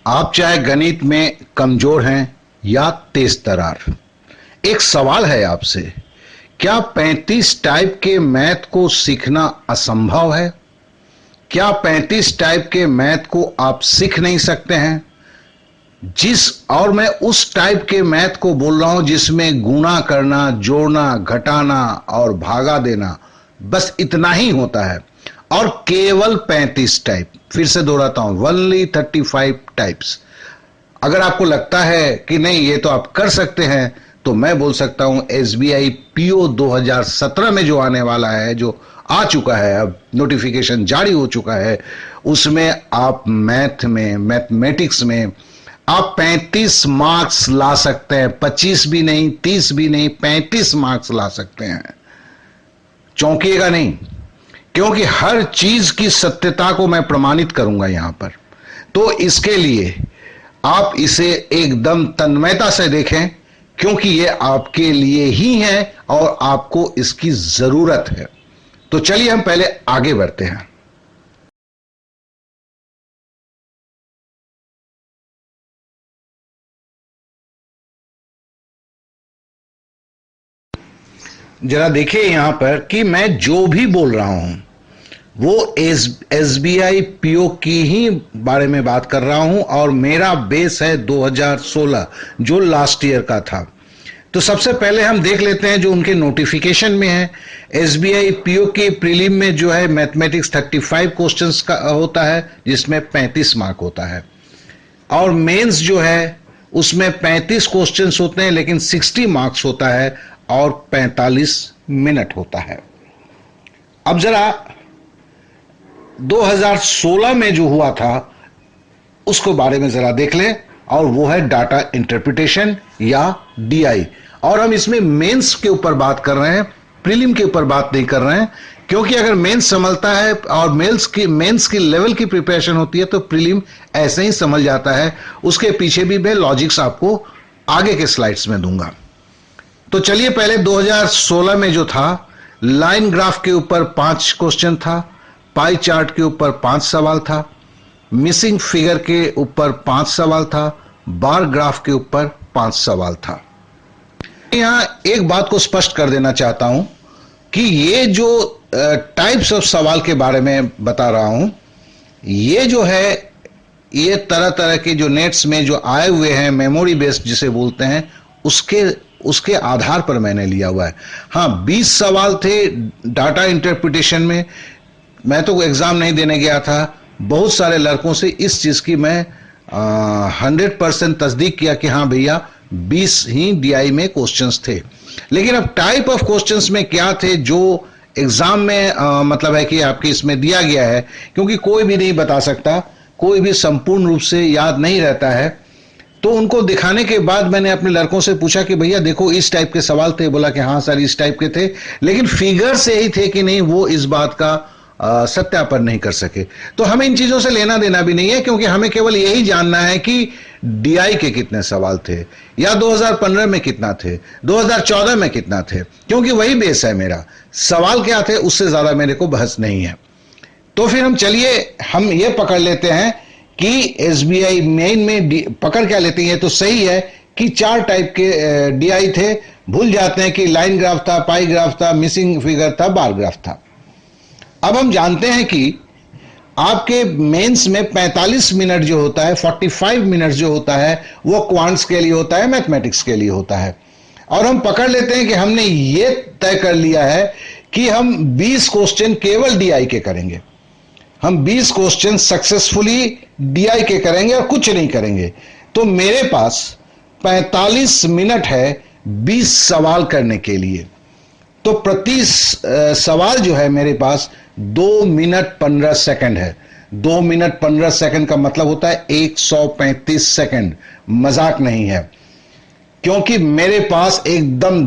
आप चाहे गणित में कमजोर हैं या तेज तर्रार, एक सवाल है आपसे, क्या 35 टाइप के मैथ को सीखना असंभव है? क्या 35 टाइप के मैथ को आप सीख नहीं सकते हैं? और मैं उस टाइप के मैथ को बोल रहा हूं जिसमें गुणा करना, जोड़ना, घटाना और भागा देना, बस इतना ही होता है, और केवल 35 टाइप। फिर से दोहराता हूं, ओनली 35 टाइप्स। अगर आपको लगता है कि नहीं ये तो आप कर सकते हैं, तो मैं बोल सकता हूं एसबीआई पीओ 2017 में जो आने वाला है, जो आ चुका है, अब नोटिफिकेशन जारी हो चुका है, उसमें आप मैथ में, मैथमेटिक्स में आप 35 मार्क्स ला सकते हैं। 25 भी नहीं, 30 भी नहीं, 35 मार्क्स ला सकते हैं। चौंकिएगा नहीं, क्योंकि हर चीज की सत्यता को मैं प्रमाणित करूंगा यहां पर। तो इसके लिए आप इसे एकदम तन्मयता से देखें, क्योंकि ये आपके लिए ही है और आपको इसकी जरूरत है। तो चलिए हम पहले आगे बढ़ते हैं। जरा देखिए यहां पर कि मैं जो भी बोल रहा हूं वो एसबीआई पीओ की ही बारे में बात कर रहा हूं, और मेरा बेस है 2016 जो लास्ट ईयर का था। तो सबसे पहले हम देख लेते हैं जो उनके नोटिफिकेशन में है। एसबीआई पीओ के प्रीलिम में जो है मैथमेटिक्स 35 क्वेश्चंस का होता है, जिसमें 35 मार्क होता है, और मेंस जो है उसमें 35 क्वेश्चंस होते हैं लेकिन 60 मार्क्स होता है और 45 मिनट होता है। अब जरा 2016 में जो हुआ था उसको बारे में जरा देख लें, और वो है डाटा इंटरप्रिटेशन या डीआई। और हम इसमें मेंस के ऊपर बात कर रहे हैं, प्रीलिम के ऊपर बात नहीं कर रहे हैं, क्योंकि अगर मेंस संभलता है और मेंस की लेवल की प्रिपरेशन होती है तो प्रीलिम ऐसे ही संभल जाता है। उसके पीछे भी मैं लॉजिक्स आपको आगे के स्लाइड्स में दूंगा। तो चलिए पहले 2016 में जो था, लाइन ग्राफ के ऊपर 5 क्वेश्चन था, पाई चार्ट के ऊपर 5 सवाल था, मिसिंग फिगर के ऊपर 5 सवाल था, बार ग्राफ के ऊपर 5 सवाल था। यहां एक बात को स्पष्ट कर देना चाहता हूं कि ये जो टाइप्स ऑफ सवाल के बारे में बता रहा हूं, ये जो है ये तरह तरह के जो नेट्स में जो आए हुए हैं, मेमोरी बेस्ड जिसे बोलते हैं, उसके आधार पर मैंने लिया हुआ है। हां, 20 सवाल थे डाटा इंटरप्रिटेशन में। मैं तो एग्जाम नहीं देने गया था, बहुत सारे लड़कों से इस चीज की मैं 100% तस्दीक किया कि हाँ भैया 20 ही डीआई में क्वेश्चंस थे। लेकिन अब टाइप ऑफ क्वेश्चंस में क्या थे जो एग्जाम में मतलब है कि आपके इसमें दिया गया है, क्योंकि कोई भी नहीं बता सकता, कोई भी संपूर्ण रूप से याद नहीं रहता है। तो उनको दिखाने के बाद मैंने अपने लड़कों से पूछा कि भैया देखो इस टाइप के सवाल थे। बोला कि हाँ सर इस टाइप के थे, लेकिन फिगर से ही थे कि नहीं, वो इस बात का सत्यापन नहीं कर सके। तो हमें इन चीजों से लेना देना भी नहीं है, क्योंकि हमें केवल यही जानना है कि डीआई के कितने सवाल थे, या 2015 में कितना थे, 2014 में कितना थे, क्योंकि वही बेस है मेरा। सवाल क्या थे उससे ज्यादा मेरे को बहस नहीं है। तो फिर हम ये पकड़ लेते हैं कि एसबीआई मेन में पकड़ क्या लेते हैं, तो सही है कि 4 टाइप के डीआई थे। भूल जाते हैं कि लाइन ग्राफ था, पाई ग्राफ था, मिसिंग फिगर था, बार ग्राफ था। अब हम जानते हैं कि आपके मेंस में 45 मिनट जो होता है, 45 मिनट जो होता है, वो क्वांट्स के लिए होता है, मैथमेटिक्स के लिए होता है। और हम पकड़ लेते हैं कि हमने ये तय कर लिया है कि हम 20 क्वेश्चन केवल डीआई के करेंगे। हम 20 क्वेश्चन सक्सेसफुली डीआई के करेंगे और कुछ नहीं करेंगे। तो मेरे पास 45 मिनट है 20 सवाल करने के लिए। तो प्रति सवाल जो है मेरे पास 2 मिनट 15 सेकंड है। 2 मिनट 15 सेकंड का मतलब होता है 135 सेकंड, मजाक नहीं है। क्योंकि मेरे पास एकदम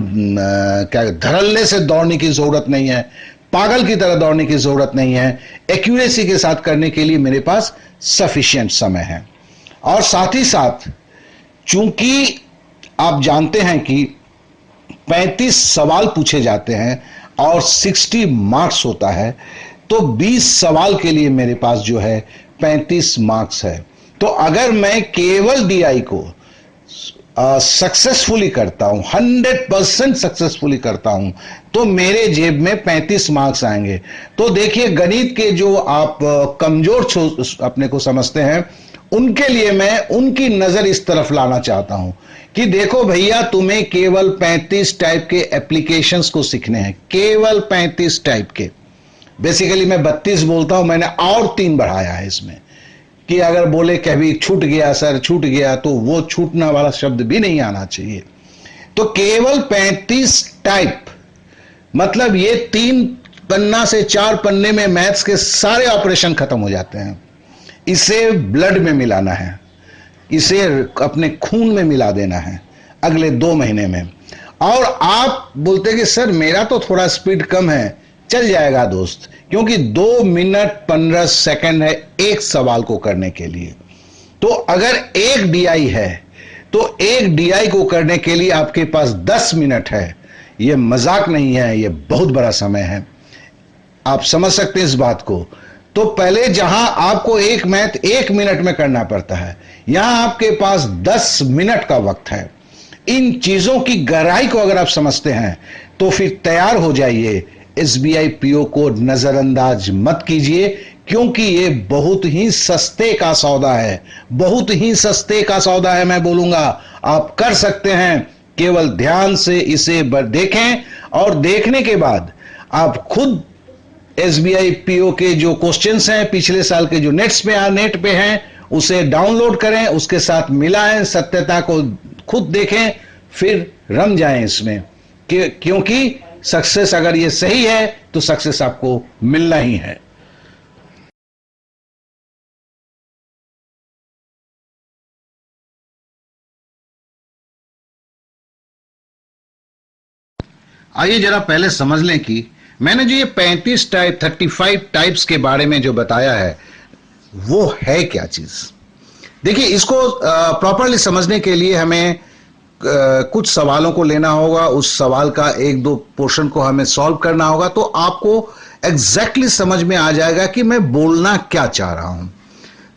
क्या धड़ल्ले से दौड़ने की जरूरत नहीं है, पागल की तरह दौड़ने की जरूरत नहीं है। एक्यूरेसी के साथ करने के लिए मेरे पास सफिशिएंट समय है। और साथ ही साथ चूंकि आप जानते हैं कि 35 सवाल पूछे जाते हैं और 60 मार्क्स होता है, तो 20 सवाल के लिए मेरे पास जो है 35 मार्क्स है। तो अगर मैं केवल डीआई को सक्सेसफुली करता हूं, 100% सक्सेसफुली करता हूं, तो मेरे जेब में 35 मार्क्स आएंगे। तो देखिए, गणित के जो आप कमजोर अपने को समझते हैं, उनके लिए मैं उनकी नजर इस तरफ लाना चाहता हूं कि देखो भैया, तुम्हें केवल 35 टाइप के एप्लीकेशंस को सीखने हैं, केवल 35 टाइप के। बेसिकली मैं 32 बोलता हूं, मैंने और 3 बढ़ाया है इसमें, कि अगर बोले कभी छूट गया सर, छूट गया, तो वो छूटने वाला शब्द भी नहीं आना चाहिए। तो केवल 35 टाइप, मतलब ये 3 पन्ना से 4 पन्ने में मैथ्स के सारे ऑपरेशन खत्म हो जाते हैं। इसे ब्लड में मिलाना है, इसे अपने खून में मिला देना है अगले 2 महीने में। और आप बोलते कि सर मेरा तो थोड़ा स्पीड कम है, चल जाएगा दोस्त, क्योंकि 2 मिनट 15 सेकंड है एक सवाल को करने के लिए। तो अगर एक डीआई है, तो एक डीआई को करने के लिए आपके पास 10 मिनट है। यह मजाक नहीं है, यह बहुत बड़ा समय है। आप समझ सकते हैं इस बात को। तो पहले जहां आपको एक मैथ 1 मिनट में करना पड़ता है, यहां आपके पास 10 मिनट का वक्त है। इन चीजों की गहराई को अगर आप समझते हैं, तो फिर तैयार हो जाइए। एसबीआई पीओ को नजरअंदाज मत कीजिए, क्योंकि ये बहुत ही सस्ते का सौदा है, बहुत ही सस्ते का सौदा है। मैं बोलूंगा आप कर सकते हैं, केवल ध्यान से इसे देखें, और देखने के बाद आप खुद एसबीआई पीओ के जो क्वेश्चंस हैं पिछले साल के, जो नेट पे हैं, उसे डाउनलोड करें, उसके साथ मिलाएं, सत्यता को खुद देखें, फिर रम जाएं इसमें, क्योंकि सक्सेस अगर ये सही है तो सक्सेस आपको मिलना ही है। आइए जरा पहले समझ लें कि मैंने जो ये 35 टाइप 35 टाइप्स के बारे में जो बताया है, वो है क्या चीज। देखिए, इसको प्रॉपरली समझने के लिए हमें कुछ सवालों को लेना होगा, उस सवाल का 1-2 पोर्शन को हमें सॉल्व करना होगा, तो आपको एग्जैक्टली समझ में आ जाएगा कि मैं बोलना क्या चाह रहा हूं।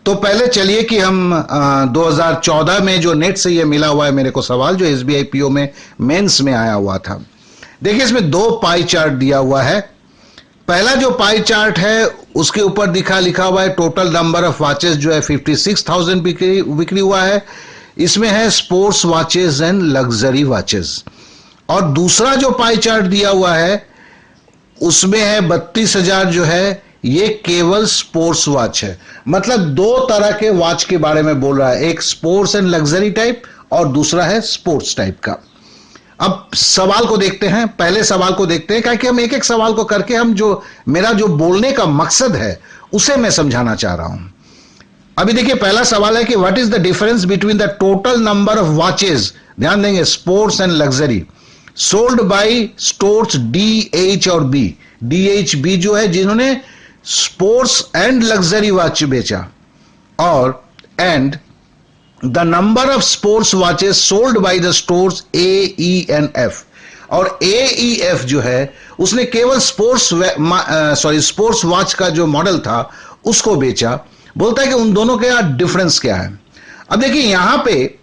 तो पहले चलिए कि हम 2014 में जो नेट से ये मिला हुआ है मेरे को सवाल, जो एसबीआई पीओ में मेंस में आया हुआ था। देखिए, इसमें 2 पाई चार्ट दिया हुआ है। पहला जो पाई चार्ट है, उसके ऊपर लिखा हुआ है टोटल नंबर ऑफ वॉचेस जो है 56,000 बिक्री हुआ है। इसमें है sports watches and luxury watches. और दूसरा जो पाई चार्ट दिया हुआ है, उसमें है 32,000 जो है ये केवल स्पोर्ट्स वॉच है। मतलब 2 तरह के वॉच के बारे में बोल रहा है, एक स्पोर्ट्स एंड लग्जरी टाइप और दूसरा है स्पोर्ट्स टाइप का। अब सवाल को देखते हैं, पहले सवाल को देखते हैं, क्योंकि हम एक एक सवाल को करके हम जो मेरा जो बोलने का मकसद है उसे मैं समझाना चाह रहा हूं। अभी देखिए, पहला सवाल है कि what is the difference between the total number of watches, ध्यान देंगे, sports and luxury sold by stores D, H और बी। डी, एच, बी जो है जिन्होंने स्पोर्ट्स एंड लग्जरी वॉच बेचा, और and the number of sports watches sold by the stores A, E and F. और ए, ई, F जो है उसने केवल स्पोर्ट्स वॉच का जो मॉडल था उसको बेचा। बोलता है कि उन दोनों के डिफरेंस क्या है। अब देखिए, यहां पे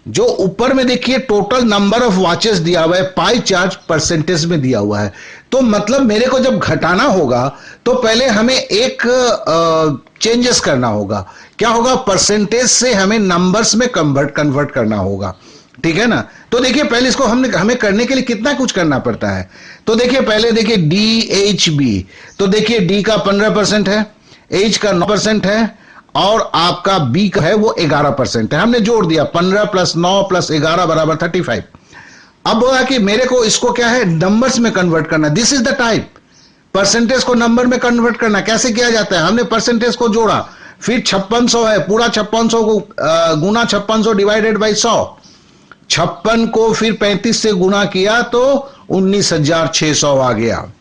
जो ऊपर में देखिए टोटल नंबर ऑफ वॉचेस दिया हुआ है, पाई चार्ट परसेंटेज में दिया हुआ है। तो मतलब मेरे को जब घटाना होगा तो पहले हमें एक चेंजेस करना होगा। क्या होगा? परसेंटेज से हमें नंबर्स में कन्वर्ट करना होगा, ठीक है ना। तो देखिए, पहले इसको हमें करने के लिए कितना कुछ करना पड़ता है। तो देखिए, पहले देखिए डी, एच, बी। तो देखिए, डी का 15% है, एच का 9% है, और आपका बी का है वो 11% है। हमने जोड़ दिया 15 + 9 + 11 = 35। अब बोला कि मेरे को इसको क्या है, नंबर्स में कन्वर्ट करना। This is the type, percentage को नंबर में कन्वर्ट करना। कैसे किया जाता है? हमने परसेंटेज को जोड़ा, फिर 5600 है, पूरा 5600 को गुना 5600 डिवाइडेड बाई 100, 56 को फिर 35 से गुना किया तो 19,600 आ गया।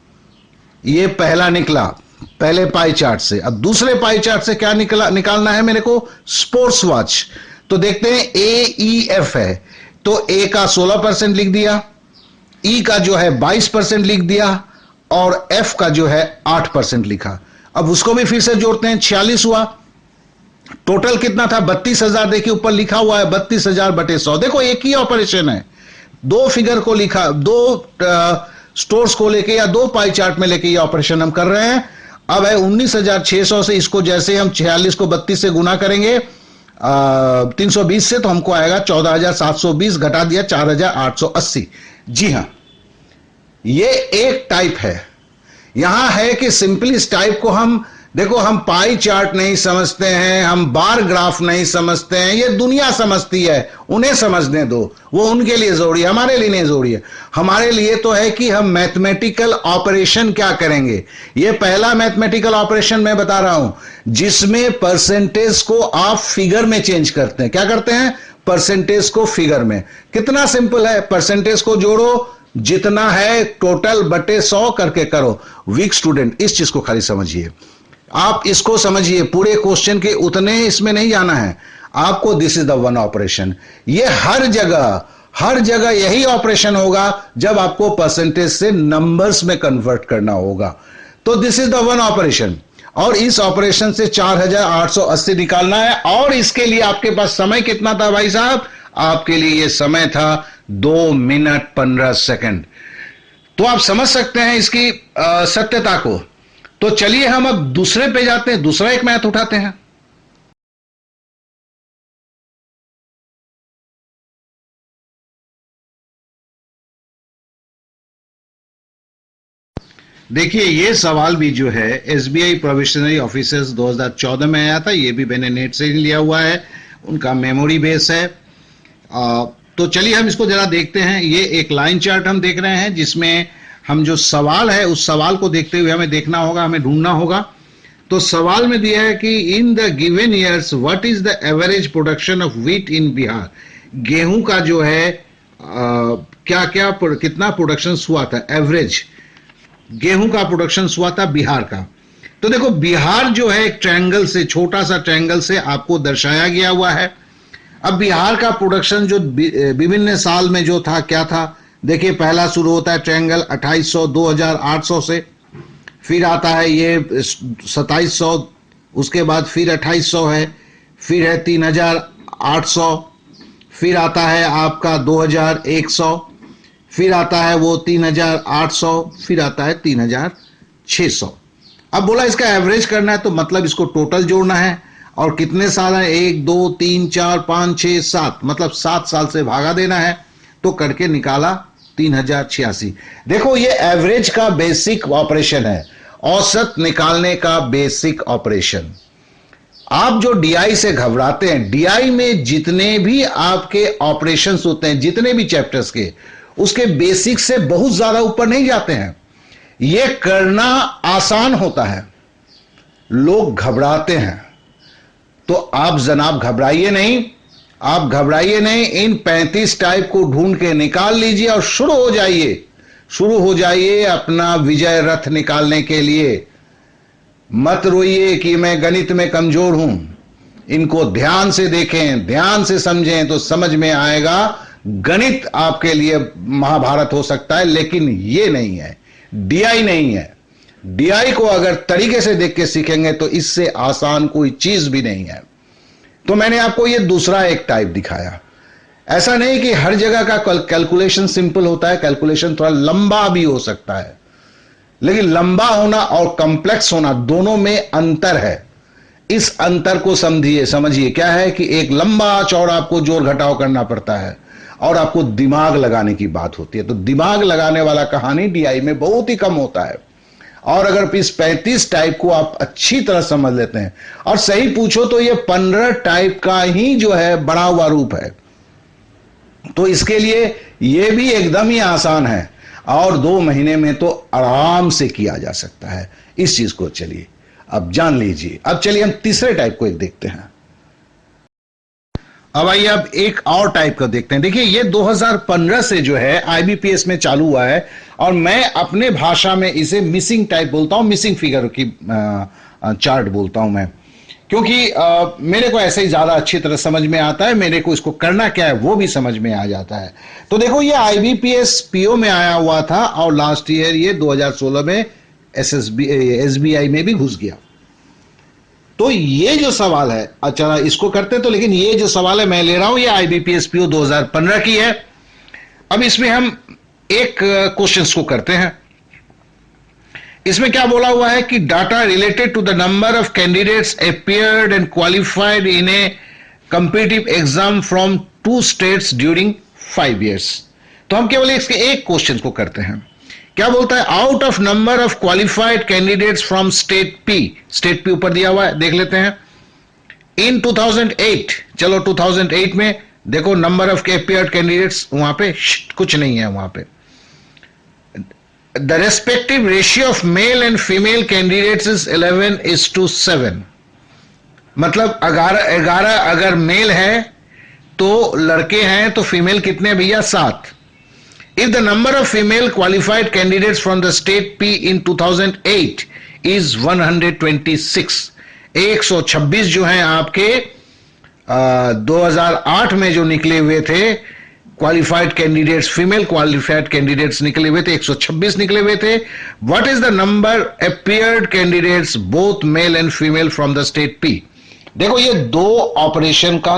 ये पहला निकला, पहले पाई चार्ट से। अब दूसरे पाई चार्ट से क्या निकालना है मेरे को? Sports watch. तो देखते हैं, ए, ई, एफ है, तो ए का 16% लिख दिया, ई का जो है 22% लिख दिया, और एफ का जो है 8% लिखा। अब उसको भी फिर से जोड़ते हैं, 46 हुआ। टोटल कितना था? 32,000। देखिए ऊपर लिखा हुआ है 32,000 बटे 100। देखो एक ही ऑपरेशन है, दो फिगर को लिखा, दो स्टोर्स को लेके या दो पाई चार्ट में लेके ये ऑपरेशन हम कर रहे हैं। अब है 19,600 से, इसको जैसे हम 46 को 32 से गुना करेंगे 320 से, तो हमको आएगा 14,720, घटा दिया 4,880। जी हां, ये एक टाइप है। यहां है कि सिंपली इस टाइप को हम देखो, हम पाई चार्ट नहीं समझते हैं, हम बार ग्राफ नहीं समझते हैं, ये दुनिया समझती है, उन्हें समझने दो, वो उनके लिए जरूरी है, हमारे लिए नहीं जरूरी है। हमारे लिए तो है कि हम मैथमेटिकल ऑपरेशन क्या करेंगे। ये पहला मैथमेटिकल ऑपरेशन मैं बता रहा हूं जिसमें परसेंटेज को आप फिगर में चेंज करते हैं। क्या करते हैं? परसेंटेज को फिगर में। कितना सिंपल है, परसेंटेज को जोड़ो, जितना है टोटल बटे 100 करके करो। वीक स्टूडेंट इस चीज को खाली समझिए, आप इसको समझिए, पूरे क्वेश्चन के उतने इसमें नहीं जाना है आपको। This is the one operation. ये हर जगह यही ऑपरेशन होगा जब आपको परसेंटेज से नंबर्स में कन्वर्ट करना होगा। तो this is the one operation, और इस ऑपरेशन से 4,880 निकालना है। और इसके लिए आपके पास समय कितना था भाई साहब? आपके लिए यह समय था 2 मिनट 15 सेकंड। तो आप समझ सकते हैं इसकी सत्यता को। तो चलिए हम अब दूसरे पे जाते हैं, दूसरा एक मैथ उठाते हैं। देखिए ये सवाल भी जो है एसबीआई प्रोविजनरी ऑफिसर्स 2014 में आया था, ये भी मैंने नेट से ही लिया हुआ है, उनका मेमोरी बेस है। तो चलिए हम इसको जरा देखते हैं। ये एक लाइन चार्ट हम देख रहे हैं जिसमें हम जो सवाल है उस सवाल को देखते हुए हमें देखना होगा, हमें ढूंढना होगा। तो सवाल में दिया है कि in the given years what is the average production of wheat in Bihar. गेहूं का जो है क्या क्या कितना प्रोडक्शन हुआ था, एवरेज गेहूं का प्रोडक्शन हुआ था बिहार का। तो देखो बिहार जो है एक ट्रायंगल से, छोटा सा ट्रायंगल से आपको दर्शाया गया हुआ है। अब बिहार का प्रोडक्शन जो विभिन्न साल में जो था क्या था, देखिए पहला शुरू होता है ट्रायंगल 2800 2800 से, फिर आता है ये 2700, उसके बाद फिर 2800 है, फिर है 3800, फिर आता है आपका 2100, फिर आता है वो 3800, फिर आता है 3600। अब बोला इसका एवरेज करना है, तो मतलब इसको टोटल जोड़ना है। और कितने साल है? 1 2 3 4 5 6 7, मतलब 7 साल से भागा देना है। तो करके निकाला 3086। देखो ये एवरेज का बेसिक ऑपरेशन है, औसत निकालने का बेसिक ऑपरेशन। आप जो डीआई से घबराते हैं, डीआई में जितने भी आपके ऑपरेशंस होते हैं, जितने भी चैप्टर्स के, उसके बेसिक से बहुत ज्यादा ऊपर नहीं जाते हैं। यह करना आसान होता है, लोग घबराते हैं। तो आप जनाब घबराइए नहीं, आप घबराइए नहीं, इन 35 टाइप को ढूंढ के निकाल लीजिए और शुरू हो जाइए अपना विजय रथ निकालने के लिए। मत रोइए कि मैं गणित में कमजोर हूं, इनको ध्यान से देखें, ध्यान से समझें तो समझ में आएगा। गणित आपके लिए महाभारत हो सकता है, लेकिन ये नहीं है, डीआई नहीं है। डीआई को अगर तरीके से देख के सीखेंगे तो इससे आसान कोई चीज भी नहीं है। तो मैंने आपको ये दूसरा एक टाइप दिखाया। ऐसा नहीं कि हर जगह का कैलकुलेशन सिंपल होता है, कैलकुलेशन थोड़ा लंबा भी हो सकता है, लेकिन लंबा होना और कॉम्प्लेक्स होना दोनों में अंतर है। इस अंतर को समझिए क्या है कि एक लंबा चौड़ा आपको जोड़ घटाव करना पड़ता है और आपको दिमाग लगाने की बात होती है। तो दिमाग लगाने वाला कहानी डीआई में बहुत ही कम होता है। और अगर इस 35 टाइप को आप अच्छी तरह समझ लेते हैं और सही पूछो तो ये 15 टाइप का ही जो है बड़ा हुआ रूप है। तो इसके लिए ये भी एकदम ही आसान है और 2 महीने में तो आराम से किया जा सकता है। इस चीज को चलिए अब जान लीजिए। अब चलिए हम तीसरे टाइप को एक देखते हैं। अब आइए अब एक और टाइप का देखते हैं। देखिए ये 2015 से जो है आईबीपीएस में चालू हुआ है और मैं अपने भाषा में इसे मिसिंग टाइप बोलता हूं, मिसिंग फिगर की चार्ट बोलता हूं मैं, क्योंकि मेरे को ऐसे ही ज्यादा अच्छी तरह समझ में आता है। मेरे को इसको करना क्या है वो भी समझ में आ जाता है। तो देखो ये आईबीपीएस पीओ में आया हुआ था और लास्ट ईयर ये 2016 में एसबीआई में भी घुस गया। तो ये जो सवाल है, अच्छा इसको करते तो, लेकिन ये जो सवाल है मैं ले रहा हूं, ये आईबीपीएस पीओ 2015 की है। अब इसमें हम एक क्वेश्चंस को करते हैं। इसमें क्या बोला हुआ है कि data related to the number of candidates appeared and qualified in a competitive exam from 2 states during 5 years। तो हम केवल इसके एक क्वेश्चन को करते हैं। क्या बोलता है, out of number of qualified candidates from state P, state P ऊपर दिया हुआ है, देख लेते हैं। इन 2008, चलो 2008 में देखो नंबर ऑफ अपीयर्ड कैंडिडेट्स, वहां पे कुछ नहीं है, वहां पे the respective ratio of male and female candidates is 11:7। मतलब 11 अगर मेल है तो लड़के हैं, तो फीमेल कितने भैया, 7। If the number of female qualified candidates from the state P in 2008 is 126, 126 जो हैं आपके 2008 में जो निकले हुए थे qualified candidates, female qualified candidates निकले हुए थे, 126 निकले हुए थे। What is the number appeared candidates both male and female from the state P. देखो ये दो ऑपरेशन का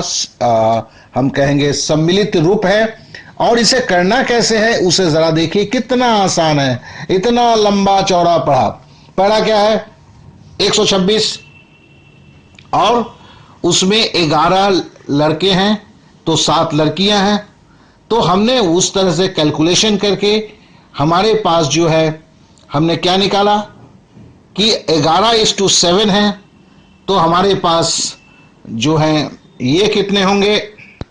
हम कहेंगे सम्मिलित रूप है, और इसे करना कैसे है उसे जरा देखिए, कितना आसान है, इतना लंबा चौड़ा पढ़ा। पढ़ा क्या है, 126 और उसमें 11 लड़के हैं तो 7 लड़कियां हैं। तो हमने उस तरह से कैलकुलेशन करके हमारे पास जो है हमने क्या निकाला कि 11:7 है, तो हमारे पास जो है ये कितने होंगे।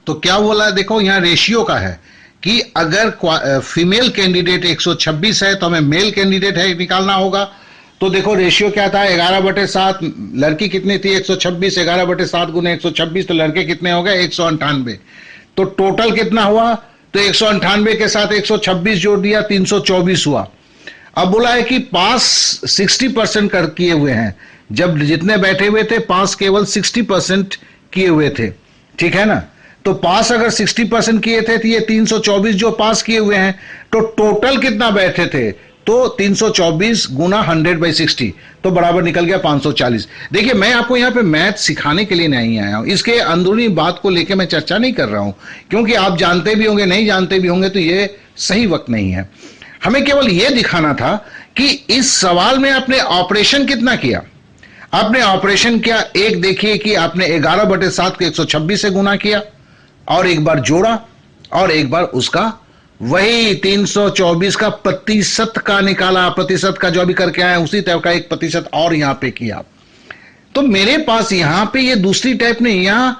तो क्या बोला, देखो यहां रेशियो का है कि अगर फीमेल कैंडिडेट 126 है तो हमें मेल कैंडिडेट है निकालना होगा। तो देखो रेशियो क्या था, 11/7, लड़की कितनी थी 126, 11/7 गुने 126, तो लड़के कितने हो गए 198। तो टोटल कितना हुआ, तो 198 के साथ 126 जोड़ दिया, 324 हुआ। अब बोला है कि पास 60% कर किए हुए हैं, जब जितने बैठे हुए थे पास केवल 60% किए हुए थे, ठीक है ना। तो पास अगर 60% किए थे तो ये 324 जो पास किए हुए हैं, तो टोटल कितना बैठे थे, तो 324 गुना 100/60, तो बराबर निकल गया 540। देखिए मैं आपको यहां पे मैथ सिखाने के लिए नहीं आया हूं, इसके अंदरूनी बात को लेकर मैं चर्चा नहीं कर रहा हूं, क्योंकि आप जानते भी होंगे नहीं जानते भी होंगे, तो ये सही वक्त नहीं है। हमें केवल यह दिखाना था कि इस सवाल में आपने ऑपरेशन कितना किया। आपने ऑपरेशन किया, एक देखिए कि आपने 11/7 को 126 से गुना किया और एक बार जोड़ा, और एक बार उसका वही 324 का प्रतिशत का निकाला, प्रतिशत का जो अभी करके आए उसी टाइप का 1% और यहां पे किया। तो मेरे पास यहां पे ये दूसरी टाइप नहीं, यहां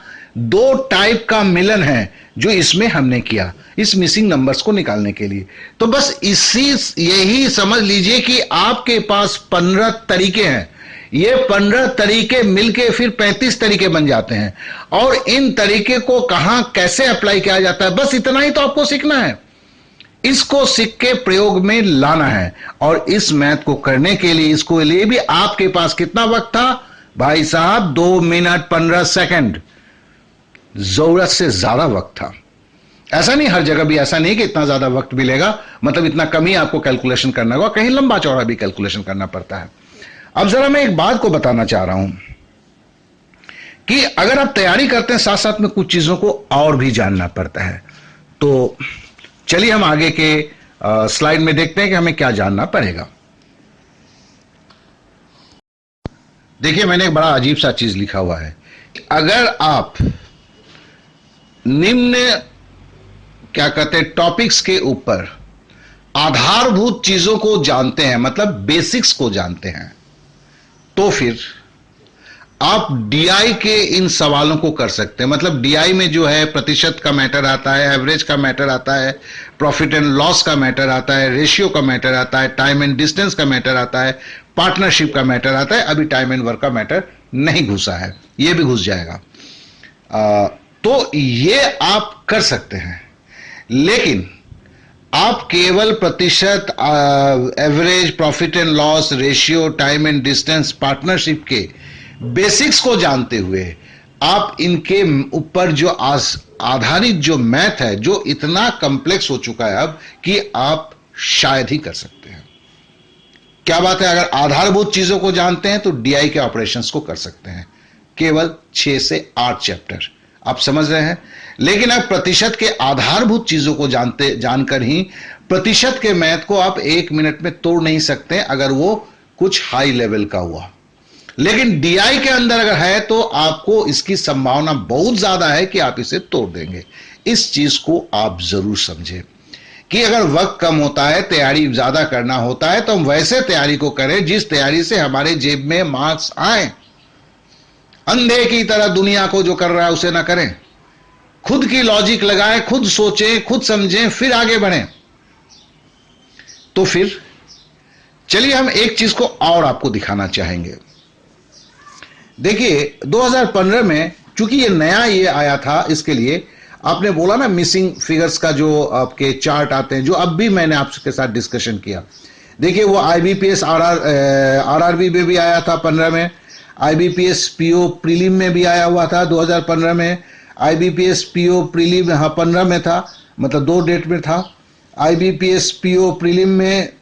2 टाइप का मिलन है जो इसमें हमने किया इस मिसिंग नंबर्स को निकालने के लिए। तो बस यही समझ लीजिए कि आपके पास 15 तरीके हैं, ये 15 तरीके मिलके फिर 35 तरीके बन जाते हैं, और इन तरीके को कहां कैसे अप्लाई किया जाता है, बस इतना ही तो आपको सीखना है। इसको सीख के प्रयोग में लाना है, और इस मैथ को करने के लिए इसको लिए भी आपके पास कितना वक्त था भाई साहब, 2 मिनट 15 सेकंड, जरूरत से ज्यादा वक्त था। ऐसा नहीं, हर जगह भी ऐसा नहीं कि इतना ज्यादा वक्त मिलेगा, मतलब इतना कम ही आपको कैलकुलेशन करना होगा, कहीं लंबा चौड़ा भी कैलकुलेशन करना पड़ता है। अब जरा मैं एक बात को बताना चाह रहा हूं कि अगर आप तैयारी करते हैं साथ साथ में कुछ चीजों को और भी जानना पड़ता है। तो चलिए हम आगे के स्लाइड में देखते हैं कि हमें क्या जानना पड़ेगा। देखिए मैंने एक बड़ा अजीब सा चीज लिखा हुआ है, अगर आप निम्न क्या कहते हैं टॉपिक्स के ऊपर आधारभूत चीजों को जानते हैं, मतलब बेसिक्स को जानते हैं, तो फिर आप डीआई के इन सवालों को कर सकते हैं। मतलब डीआई में जो है प्रतिशत का मैटर आता है, एवरेज का मैटर आता है, प्रॉफिट एंड लॉस का मैटर आता है, रेशियो का मैटर आता है, टाइम एंड डिस्टेंस का मैटर आता है, पार्टनरशिप का मैटर आता है। अभी टाइम एंड वर्क का मैटर नहीं घुसा है, ये भी घुस जाएगा। तो ये आप कर सकते हैं, लेकिन आप केवल प्रतिशत, average, profit and loss, ratio, time and distance, partnership के बेसिक्स को जानते हुए आप इनके ऊपर जो आधारित जो मैथ है, जो इतना कॉम्प्लेक्स हो चुका है अब कि आप शायद ही कर सकते हैं। क्या बात है, अगर आधारभूत चीजों को जानते हैं तो डीआई के ऑपरेशंस को कर सकते हैं। केवल 6 से 8 चैप्टर। आप समझ रहे हैं। लेकिन आप प्रतिशत के आधारभूत चीजों को जानकर ही प्रतिशत के मैथ को आप 1 मिनट में तोड़ नहीं सकते अगर वो कुछ हाई लेवल का हुआ। लेकिन डीआई के अंदर अगर है तो आपको इसकी संभावना बहुत ज्यादा है कि आप इसे तोड़ देंगे। इस चीज को आप जरूर समझें कि अगर वक्त कम होता है, तैयारी ज्यादा करना होता है, तो हम वैसे तैयारी को करें जिस तैयारी से हमारे जेब में मार्क्स आए। अंधे की तरह दुनिया को जो कर रहा है उसे ना करें। खुद की लॉजिक लगाएं, खुद सोचें, खुद समझें, फिर आगे बढ़ें। तो फिर चलिए हम एक चीज को और आपको दिखाना चाहेंगे। देखिए 2015 में चूंकि ये नया ये आया था, इसके लिए आपने बोला ना मिसिंग फिगर्स का जो आपके चार्ट आते हैं, जो अब भी मैंने आपके साथ डिस्कशन किया। देखिए वो आईबीपीएस आरआरबी में भी आया था 15 में, आईबीपीएस पीओ प्रीलिम में भी आया हुआ था 2015 में, आईबीपीएस पीओ प्रीलिम 15 में था, मतलब 2 डेट में था। आईबीपीएस पीओ प्रीलिम में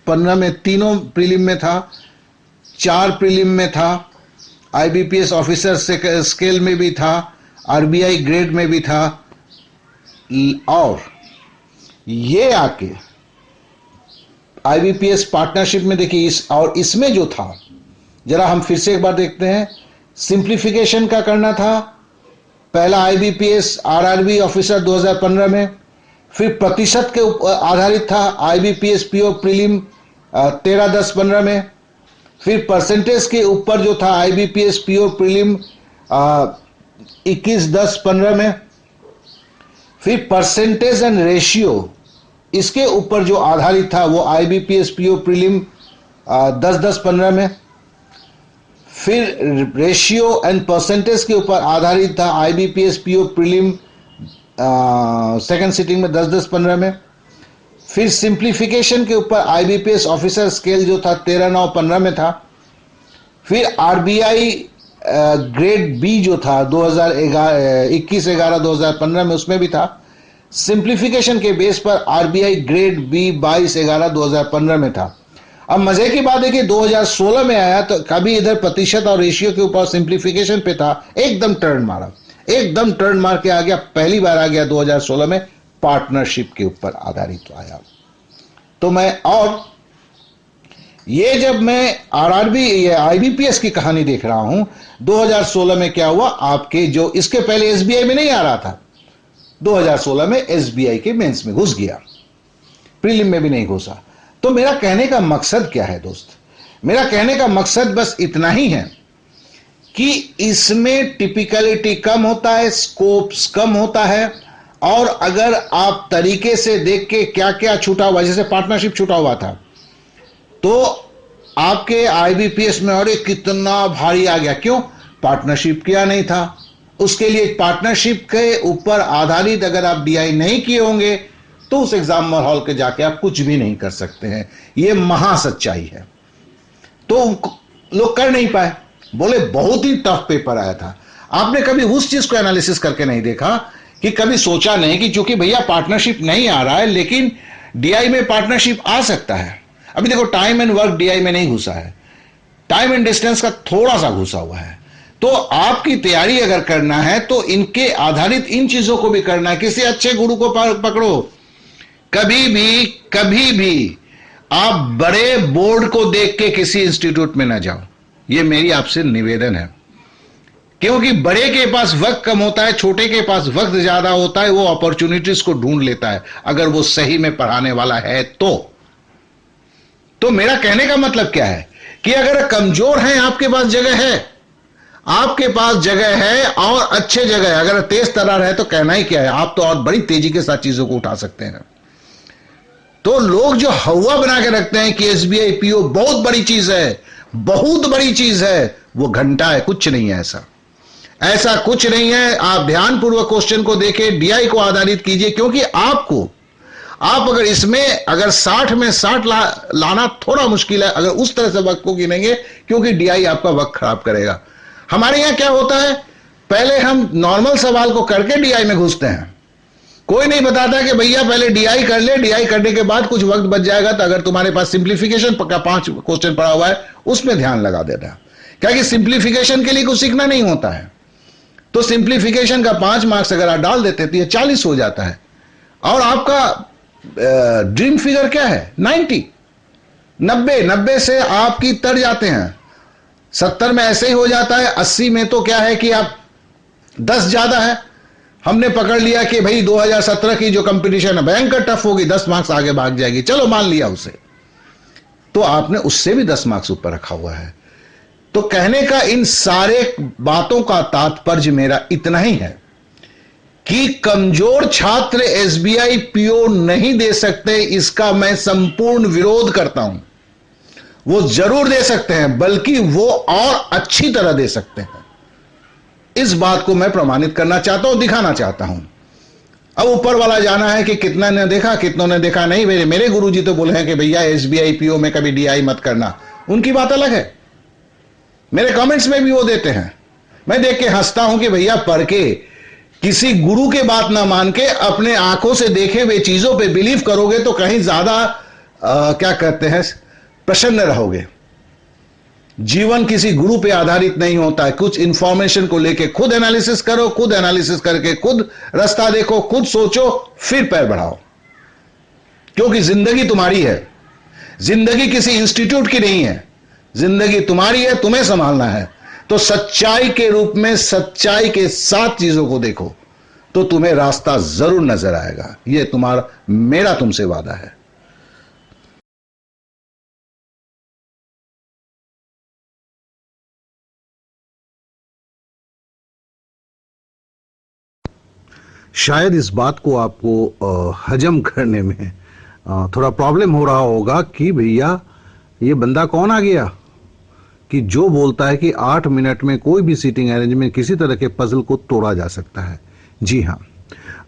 15 में, तीनों प्रीलिम में था, 4 प्रीलिम में था, आईबीपीएस ऑफिसर स्केल में भी था, आरबीआई ग्रेड में भी था। और ये आके आईबीपीएस पार्टनरशिप में देखिए और इसमें जो था, जरा हम फिर से एक बार देखते हैं। सिंप्लीफिकेशन का करना था, पहला आईबीपीएस आरआरबी ऑफिसर 2015 में, फिर प्रतिशत के आधारित था आईबीपीएस पीओ प्रीलिम 13-10-15 में, फिर परसेंटेज के ऊपर जो था आईबीपीएस पीओ प्रीलिम 21-10-15 में, फिर परसेंटेज एंड रेशियो इसके ऊपर जो आधारित था वो आईबीपीएस पीओ प्रीलिम 10-10-15 में, फिर रेशियो एंड परसेंटेज के ऊपर आधारित था IBPS PO prelim second sitting में 10-10-15 में, फिर सिंप्लीफिकेशन के ऊपर आईबीपीएस ऑफिसर स्केल जो था 13-9-15 में था, फिर आरबीआई ग्रेड बी जो था 21-11-2015 में उसमें भी था। सिंप्लीफिकेशन के बेस पर आरबीआई ग्रेड बी 22-11-2015 में था। अब मजे की बात है कि 2016 में आया तो कभी इधर प्रतिशत और रेशियो के ऊपर सिंप्लीफिकेशन पे था, एकदम टर्न मारा, एकदम टर्न मार के आ गया, पहली बार आ गया 2016 में पार्टनरशिप के ऊपर आधारित आया। तो मैं और ये जब मैं आरआरबी ये आईबीपीएस की कहानी देख रहा हूं, 2016 में क्या हुआ आपके, जो इसके पहले एसबीआई में नहीं आ रहा था, 2016 में एसबीआई के मेंस में घुस गया, प्रीलिम में भी नहीं घुसा। तो मेरा कहने का मकसद क्या है दोस्त? मेरा कहने का मकसद बस इतना ही है कि इसमें टिपिकलिटी कम होता है, स्कोप्स कम होता है, और अगर आप तरीके से देख के क्या क्या छूटा हुआ, जैसे पार्टनरशिप छूटा हुआ था, तो आपके आईबीपीएस में अरे कितना भारी आ गया, क्यों? पार्टनरशिप किया नहीं था। उसके लिए पार्टनरशिप के ऊपर आधारित अगर आप डीआई नहीं किए होंगे तो उस एग्जाम हॉल के जाके आप कुछ भी नहीं कर सकते हैं। यह महा सच्चाई है। तो लोग कर नहीं पाए, बोले बहुत ही टफ पेपर आया था। आपने कभी उस चीज को एनालिसिस करके नहीं देखा कि कभी सोचा नहीं कि चूंकि भैया पार्टनरशिप नहीं आ रहा है लेकिन डीआई में पार्टनरशिप आ सकता है। अभी देखो टाइम एंड वर्क डीआई में नहीं घुसा है, टाइम एंड डिस्टेंस का थोड़ा सा घुसा हुआ है। तो आपकी तैयारी अगर करना है तो इनके आधारित इन चीजों को भी करना है। किसी अच्छे गुरु को पकड़ो। कभी भी आप बड़े बोर्ड को देख के किसी इंस्टीट्यूट में ना जाओ, यह मेरी आपसे निवेदन है। क्योंकि बड़े के पास वक्त कम होता है, छोटे के पास वक्त ज्यादा होता है, वो अपॉर्चुनिटीज को ढूंढ लेता है अगर वो सही में पढ़ाने वाला है तो मेरा कहने का मतलब क्या है कि अगर कमजोर हैं, आपके पास जगह है, आपके पास जगह है और अच्छे जगह है। अगर तेज तरार है तो कहना ही क्या है, आप तो और बड़ी तेजी के साथ चीजों को उठा सकते हैं। तो लोग जो हवा बना के रखते हैं कि एसबीआई पीओ बहुत बड़ी चीज है, बहुत बड़ी चीज है, वो घंटा है, कुछ नहीं है। ऐसा कुछ नहीं है। आप ध्यानपूर्वक क्वेश्चन को देखें, डीआई को आधारित कीजिए, क्योंकि आप अगर इसमें अगर 60 में 60 लाना थोड़ा मुश्किल है अगर उस तरह से वक्त को गिनेंगे, क्योंकि डीआई आपका वक्त खराब करेगा। हमारे यहां क्या होता है, पहले हम नॉर्मल सवाल को करके डीआई में घुसते हैं। कोई नहीं बताता कि भैया पहले डीआई कर ले, डीआई करने के बाद कुछ वक्त बच जाएगा तो अगर तुम्हारे पास सिंप्लीफिकेशन का 5 क्वेश्चन पड़ा हुआ है उसमें ध्यान लगा देना। क्या कि सिंप्लीफिकेशन के लिए कुछ सीखना नहीं होता है। तो सिंप्लीफिकेशन का 5 मार्क्स अगर आप डाल देते तो ये 40 हो जाता है, और आपका ड्रीम फिगर क्या है 90, 90 से आपकी तर जाते हैं, 70 में ऐसे ही हो जाता है, 80 में तो क्या है कि आप 10 ज्यादा है। हमने पकड़ लिया कि भाई 2017 की जो कंपटीशन है भयंकर टफ होगी, 10 मार्क्स आगे भाग जाएगी, चलो मान लिया उसे, तो आपने उससे भी 10 मार्क्स ऊपर रखा हुआ है। तो कहने का इन सारे बातों का तात्पर्य मेरा इतना ही है कि कमजोर छात्र एसबीआई पीओ नहीं दे सकते, इसका मैं संपूर्ण विरोध करता हूं। वो जरूर दे सकते हैं, बल्कि वो और अच्छी तरह दे सकते हैं। इस बात को मैं प्रमाणित करना चाहता हूं, दिखाना चाहता हूं। अब ऊपर वाला जाना है कि कितना ने देखा कितनों ने देखा नहीं। मेरे गुरुजी तो बोले हैं कि भैया एसबीआई पीओ में कभी डीआई मत करना, उनकी बात अलग है। मेरे कमेंट्स में भी वो देते हैं, मैं देख के हंसता हूं कि भैया पढ़ के किसी गुरु के बात ना मान के अपने आंखों से देखे हुए चीजों पे बिलीव करोगे तो कहीं ज्यादा क्या कहते हैं प्रसन्न रहोगे। जीवन किसी गुरु पे आधारित नहीं होता है। कुछ इंफॉर्मेशन को लेके खुद एनालिसिस करो, खुद एनालिसिस करके खुद रास्ता देखो, खुद सोचो, फिर पैर बढ़ाओ, क्योंकि जिंदगी तुम्हारी है। जिंदगी किसी इंस्टीट्यूट की नहीं है, जिंदगी तुम्हारी है, तुम्हें संभालना है। तो सच्चाई के रूप में सच्चाई के साथ चीजों को देखो तो तुम्हें रास्ता जरूर नजर आएगा। यह तुम्हारा मेरा तुमसे वादा है। शायद इस बात को आपको हजम करने में थोड़ा प्रॉब्लम हो रहा होगा कि भैया ये बंदा कौन आ गया कि जो बोलता है कि 8 मिनट में कोई भी सीटिंग अरेंजमेंट किसी तरह के पजल को तोड़ा जा सकता है। जी हाँ,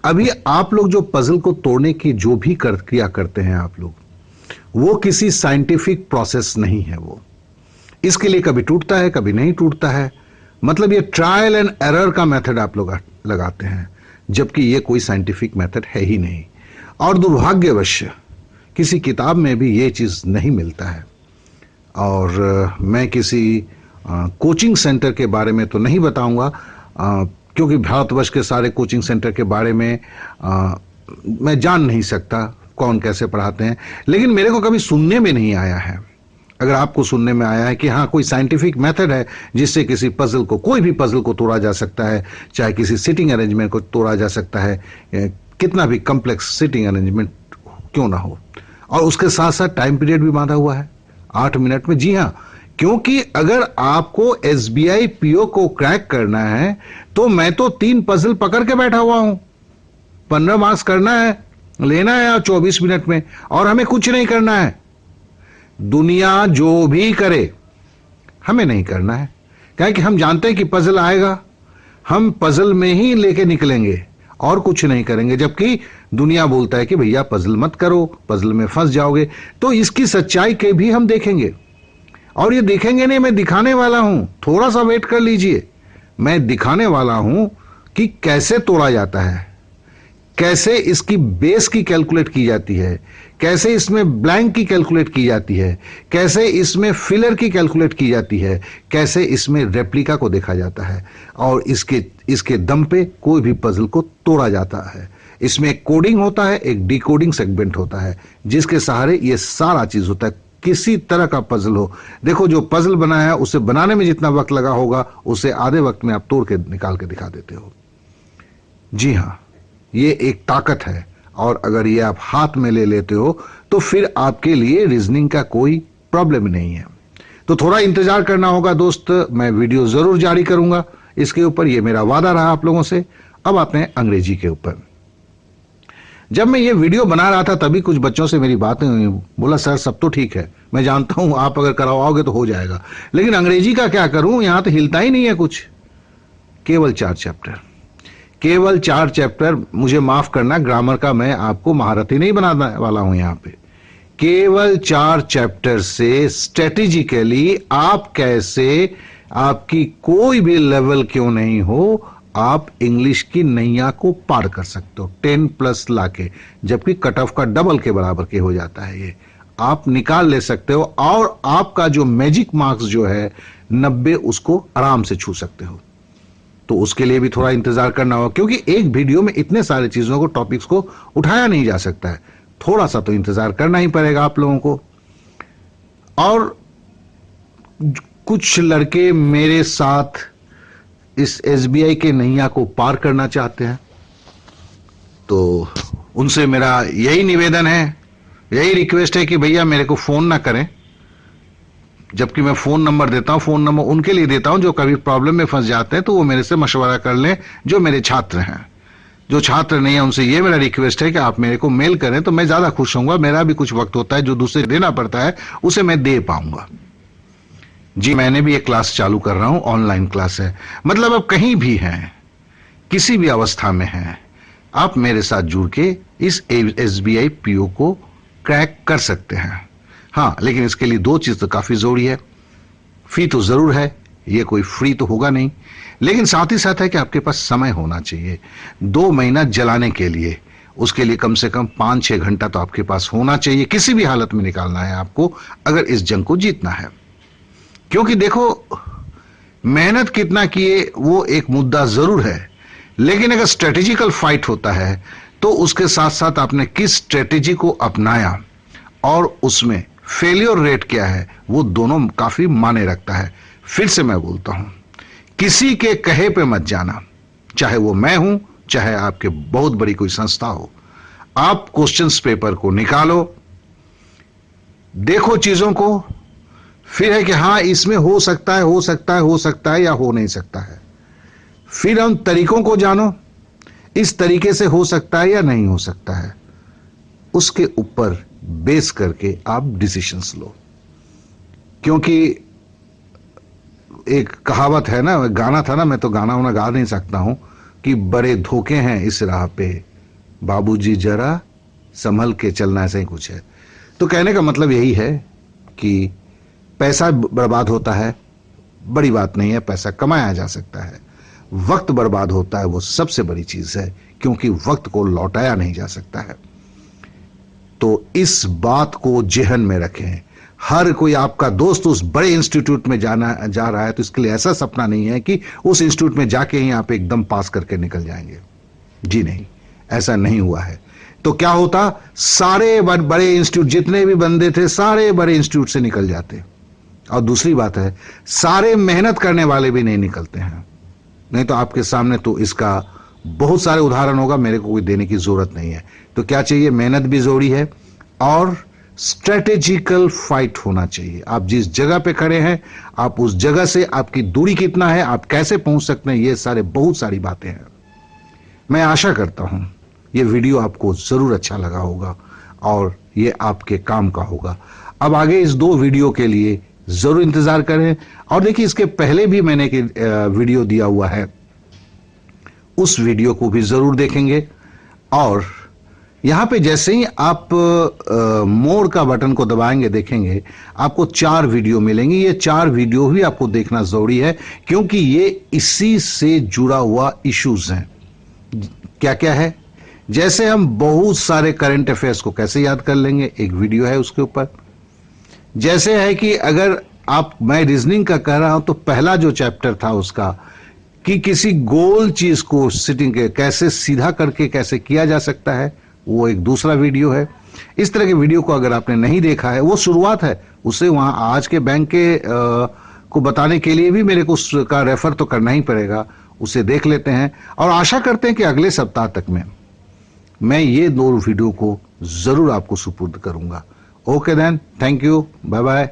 अभी आप लोग जो पजल को तोड़ने की जो भी क्रिया करते हैं आप लोग, वो किसी साइंटिफिक प्रोसेस नहीं है। वो इसके लिए कभी टूटता है कभी नहीं टूटता है। मतलब ये ट्रायल एंड एरर का मेथड आप लोग लगाते हैं, जबकि ये कोई साइंटिफिक मेथड है ही नहीं। और दुर्भाग्यवश किसी किताब में भी ये चीज नहीं मिलता है। और मैं किसी कोचिंग सेंटर के बारे में तो नहीं बताऊंगा, क्योंकि भारतवर्ष के सारे कोचिंग सेंटर के बारे में मैं जान नहीं सकता कौन कैसे पढ़ाते हैं। लेकिन मेरे को कभी सुनने में नहीं आया है। अगर आपको सुनने में आया है कि हाँ कोई साइंटिफिक मेथड है जिससे किसी पजल को, कोई भी पजल को तोड़ा जा सकता है, चाहे किसी सिटिंग अरेंजमेंट को तोड़ा जा सकता है, कितना भी कॉम्प्लेक्स सिटिंग अरेंजमेंट क्यों ना हो, और उसके साथ साथ टाइम पीरियड भी बांधा हुआ है 8 मिनट में। जी हाँ, क्योंकि अगर आपको एसबीआई पीओ को क्रैक करना है तो मैं तो 3 पजल पकड़ के बैठा हुआ हूं। 15 मार्क्स करना है, लेना है 24 मिनट में, और हमें कुछ नहीं करना है। दुनिया जो भी करे हमें नहीं करना है, क्या कि हम जानते हैं कि पजल आएगा, हम पजल में ही लेके निकलेंगे और कुछ नहीं करेंगे। जबकि दुनिया बोलता है कि भैया पजल मत करो, पजल में फंस जाओगे। तो इसकी सच्चाई के भी हम देखेंगे, और ये देखेंगे नहीं, मैं दिखाने वाला हूं। थोड़ा सा वेट कर लीजिए, मैं दिखाने वाला हूं कि कैसे तोड़ा जाता है, कैसे इसकी बेस की कैलकुलेट की जाती है, कैसे इसमें ब्लैंक की कैलकुलेट की जाती है, कैसे इसमें फिलर की कैलकुलेट की जाती है, कैसे इसमें रेप्लिका को देखा जाता है, और इसके दम पे कोई भी पजल को तोड़ा जाता है। इसमें एक कोडिंग होता है, एक डिकोडिंग सेगमेंट होता है, जिसके सहारे ये सारा चीज होता है। किसी तरह का पजल हो, देखो जो पजल बना है उसे बनाने में जितना वक्त लगा होगा उसे आधे वक्त में आप तोड़ के निकाल के दिखा देते हो। जी हाँ, ये एक ताकत है, और अगर ये आप हाथ में ले लेते हो तो फिर आपके लिए रीजनिंग का कोई प्रॉब्लम नहीं है। तो थोड़ा इंतजार करना होगा दोस्त, मैं वीडियो जरूर जारी करूंगा इसके ऊपर, ये मेरा वादा रहा आप लोगों से। अब आते हैं अंग्रेजी के ऊपर। जब मैं ये वीडियो बना रहा था तभी कुछ बच्चों से मेरी बातें हुई, बोला सर सब तो ठीक है, मैं जानता हूं आप अगर करवाओगे तो हो जाएगा, लेकिन अंग्रेजी का क्या करूं, यहां तो हिलता ही नहीं है कुछ। केवल 4 चैप्टर, केवल 4 चैप्टर। मुझे माफ करना, ग्रामर का मैं आपको महारथी नहीं बनाने वाला हूं यहां पे। केवल 4 चैप्टर से स्ट्रेटेजिकली आप कैसे, आपकी कोई भी लेवल क्यों नहीं हो, आप इंग्लिश की नैया को पार कर सकते हो 10+ लाके, जबकि कट ऑफ का डबल के बराबर के हो जाता है। ये आप निकाल ले सकते हो, और आपका जो मैजिक मार्क्स जो है 90 उसको आराम से छू सकते हो। तो उसके लिए भी थोड़ा इंतजार करना होगा, क्योंकि एक वीडियो में इतने सारे चीजों को, टॉपिक्स को उठाया नहीं जा सकता है। थोड़ा सा तो इंतजार करना ही पड़ेगा आप लोगों को। और कुछ लड़के मेरे साथ इस एसबीआई के नैया को पार करना चाहते हैं, तो उनसे मेरा यही निवेदन है, यही रिक्वेस्ट है कि भैया मेरे को फोन ना करें। जबकि मैं फोन नंबर देता हूं, फोन नंबर उनके लिए देता हूं जो कभी प्रॉब्लम में फंस जाते हैं, तो वो मेरे से मशवरा कर लें, जो मेरे छात्र हैं। जो छात्र नहीं है उनसे ये मेरा रिक्वेस्ट है कि आप मेरे को मेल करें, तो मैं ज्यादा खुश होऊंगा। मेरा भी कुछ वक्त होता है जो दूसरे देना पड़ता है, उसे मैं दे पाऊंगा। जी, मैंने भी एक क्लास चालू कर रहा हूं, ऑनलाइन क्लास है। मतलब अब कहीं भी हैं, किसी भी अवस्था में हैं, आप मेरे साथ जुड़ के इस एसबीआई पीओ को क्रैक कर सकते हैं। हाँ, लेकिन इसके लिए दो चीज तो काफी जरूरी है। फी तो जरूर है, ये कोई फ्री तो होगा नहीं, लेकिन साथ ही साथ है कि आपके पास समय होना चाहिए 2 महीना जलाने के लिए। उसके लिए कम से कम 5-6 घंटा तो आपके पास होना चाहिए, किसी भी हालत में निकालना है आपको, अगर इस जंग को जीतना है। क्योंकि देखो, मेहनत कितना किए वो एक मुद्दा जरूर है, लेकिन अगर स्ट्रेटेजिकल फाइट होता है तो उसके साथ साथ आपने किस स्ट्रेटेजी को अपनाया और उसमें फेलियर रेट क्या है, वो दोनों काफी मायने रखता है। फिर से मैं बोलता हूं, किसी के कहे पे मत जाना, चाहे वो मैं हूं, चाहे आपके बहुत बड़ी कोई संस्था हो। आप क्वेश्चंस पेपर को निकालो, देखो चीजों को, फिर है कि हां इसमें हो सकता है, हो सकता है, हो सकता है या हो नहीं सकता है। फिर उन तरीकों को जानो, इस तरीके से हो सकता है या नहीं हो सकता है, उसके ऊपर बेस करके आप डिसीजंस लो। क्योंकि एक कहावत है ना, गाना था ना, मैं तो गाना उना गा नहीं सकता हूं, कि बड़े धोखे हैं इस राह पे, बाबूजी जरा संभल के चलना, ऐसा ही कुछ है। तो कहने का मतलब यही है कि पैसा बर्बाद होता है, बड़ी बात नहीं है, पैसा कमाया जा सकता है। वक्त बर्बाद होता है, वो सबसे बड़ी चीज है, क्योंकि वक्त को लौटाया नहीं जा सकता है। तो इस बात को जेहन में रखें। हर कोई आपका दोस्त उस बड़े इंस्टीट्यूट में जा रहा है, तो इसके लिए ऐसा सपना नहीं है कि उस इंस्टीट्यूट में जाके ही आप एकदम पास करके निकल जाएंगे। जी नहीं, ऐसा नहीं हुआ है। तो क्या होता, सारे बड़े इंस्टीट्यूट, जितने भी बंदे थे, सारे बड़े इंस्टीट्यूट से निकल जाते। और दूसरी बात है, सारे मेहनत करने वाले भी नहीं निकलते हैं। नहीं तो आपके सामने तो इसका बहुत सारे उदाहरण होगा, मेरे को कोई देने की जरूरत नहीं है। तो क्या चाहिए, मेहनत भी जरूरी है और स्ट्रेटेजिकल फाइट होना चाहिए। आप जिस जगह पे खड़े हैं, आप उस जगह से आपकी दूरी कितना है, आप कैसे पहुंच सकते हैं, ये सारे बहुत सारी बातें हैं। मैं आशा करता हूं ये वीडियो आपको जरूर अच्छा लगा होगा और ये आपके काम का होगा। अब आगे इस 2 वीडियो के लिए जरूर इंतजार करें। और देखिए, इसके पहले भी मैंने एक वीडियो दिया हुआ है, उस वीडियो को भी जरूर देखेंगे। और यहां पे जैसे ही आप मोर का बटन को दबाएंगे, देखेंगे आपको 4 वीडियो मिलेंगे। ये 4 वीडियो भी आपको देखना जरूरी है, क्योंकि ये इसी से जुड़ा हुआ इश्यूज हैं। क्या क्या है, जैसे हम बहुत सारे करंट अफेयर्स को कैसे याद कर लेंगे, एक वीडियो है उसके ऊपर। जैसे है कि अगर मैं रीजनिंग का कह रहा हूं, तो पहला जो चैप्टर था उसका, कि किसी गोल चीज को सिटिंग के कैसे सीधा करके कैसे किया जा सकता है, वो एक दूसरा वीडियो है। इस तरह के वीडियो को अगर आपने नहीं देखा है, वो शुरुआत है, उसे वहां आज के बैंक के को बताने के लिए भी मेरे को उसका रेफर तो करना ही पड़ेगा। उसे देख लेते हैं और आशा करते हैं कि अगले सप्ताह तक में मैं ये 2 वीडियो को जरूर आपको सुपुर्द करूंगा। Okay then, thank you, bye bye.